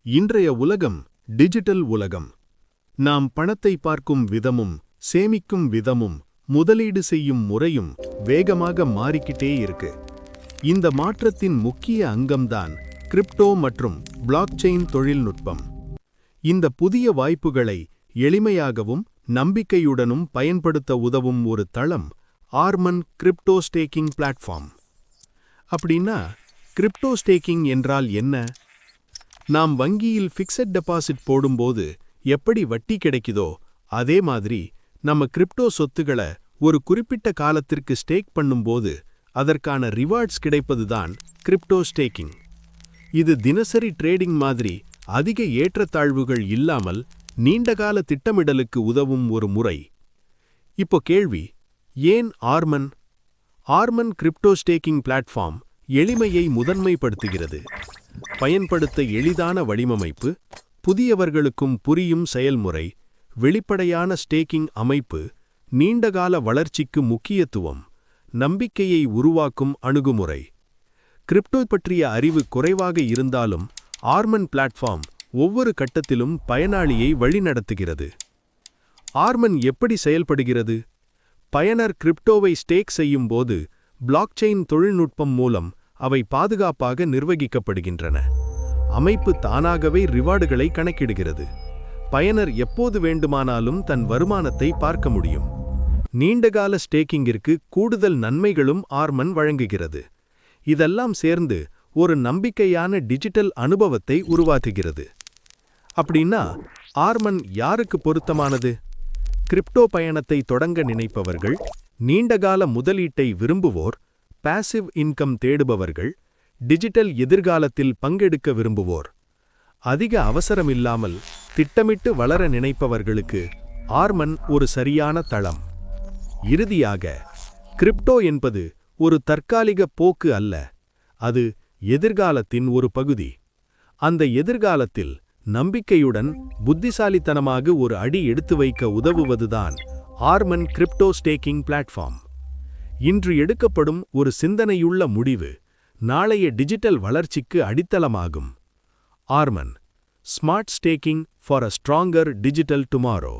இன்றைய உலகம் டிஜிட்டல் உலகம். நாம் பணத்தை பார்க்கும் விதமும் சேமிக்கும் விதமும் முதலீடு செய்யும் முறையும் வேகமாக மாறிக்கிட்டே இருக்கு. இந்த மாற்றத்தின் முக்கிய அங்கம்தான் கிரிப்டோ மற்றும் பிளாக்செயின் தொழில்நுட்பம். இந்த புதிய வாய்ப்புகளை எளிமையாகவும் நம்பிக்கையுடனும் பயன்படுத்த உதவும் ஒரு தளம் ஆர்மன் கிரிப்டோ ஸ்டேக்கிங் பிளாட்ஃபார்ம். அப்படின்னா கிரிப்டோ ஸ்டேக்கிங் என்றால் என்ன? நாம் வங்கியில் ஃபிக்ஸட் டெபாசிட் போடும்போது எப்படி வட்டி கிடைக்குதோ அதே மாதிரி நம்ம கிரிப்டோ சொத்துக்களை ஒரு குறிப்பிட்ட காலத்திற்கு ஸ்டேக் பண்ணும்போது அதற்கான ரிவார்ட்ஸ் கிடைப்பதுதான் கிரிப்டோ ஸ்டேக்கிங். இது தினசரி ட்ரேடிங் மாதிரி அதிக ஏற்றத்தாழ்வுகள் இல்லாமல் நீண்டகால திட்டமிடலுக்கு உதவும் ஒரு முறை. இப்போ கேள்வி, ஏன் Arman? Arman crypto staking platform எளிமையை முதன்மைப்படுத்துகிறது. பயன்படுத்த எளிதான வடிவமைப்பு, புதியவர்களுக்கும் புரியும் செயல்முறை, வெளிப்படையான ஸ்டேக்கிங் அமைப்பு, நீண்டகால வளர்ச்சிக்கு முக்கியத்துவம், நம்பிக்கையை உருவாக்கும் அணுகுமுறை. கிரிப்டோ பற்றிய அறிவு குறைவாக இருந்தாலும் ஆர்மன் பிளாட்ஃபார்ம் ஒவ்வொரு கட்டத்திலும் பயனாளியை வழிநடத்துகிறது. ஆர்மன் எப்படி செயல்படுகிறது? பயனர் கிரிப்டோவை ஸ்டேக் செய்யும் போது பிளாக்செயின் தொழில்நுட்பம் மூலம் அவை பாதுகாப்பாக நிர்வகிக்கப்படுகின்றன. அமைப்பு தானாகவே ரிவார்டுகளை கணக்கிடுகிறது. பயனர் எப்போது வேண்டுமானாலும் தன் வருமானத்தை பார்க்க முடியும். நீண்டகால ஸ்டேக்கிங்கிற்கு கூடுதல் நன்மைகளும் ஆர்மன் வழங்குகிறது. இதெல்லாம் சேர்ந்து ஒரு நம்பிக்கையான டிஜிட்டல் அனுபவத்தை உருவாக்குகிறது. அப்படின்னா ஆர்மன் யாருக்கு பொருத்தமானது? கிரிப்டோ பயணத்தை தொடங்க நினைப்பவர்கள், நீண்டகால முதலீட்டை விரும்புவோர், பாசிவ் இன்கம் தேடுபவர்கள், டிஜிட்டல் எதிர்காலத்தில் பங்கெடுக்க விரும்புவோர். அதிக அவசரமில்லாமல் திட்டமிட்டு வளர நினைப்பவர்களுக்கு ஆர்மன் ஒரு சரியான தளம். இறுதியாக, கிரிப்டோ என்பது ஒரு தற்காலிக போக்கு அல்ல, அது எதிர்காலத்தின் ஒரு பகுதி. அந்த எதிர்காலத்தில் நம்பிக்கையுடன் புத்திசாலித்தனமாக ஒரு அடி எடுத்து வைக்க உதவுவதுதான் ஆர்மன் கிரிப்டோ ஸ்டேக்கிங் பிளாட்ஃபார்ம். இன்று எடுக்கப்படும் ஒரு சிந்தனையுள்ள முடிவு நாளைய டிஜிட்டல் வளர்ச்சிக்கு அடித்தளமாகும். Arman, smart staking for a stronger digital tomorrow.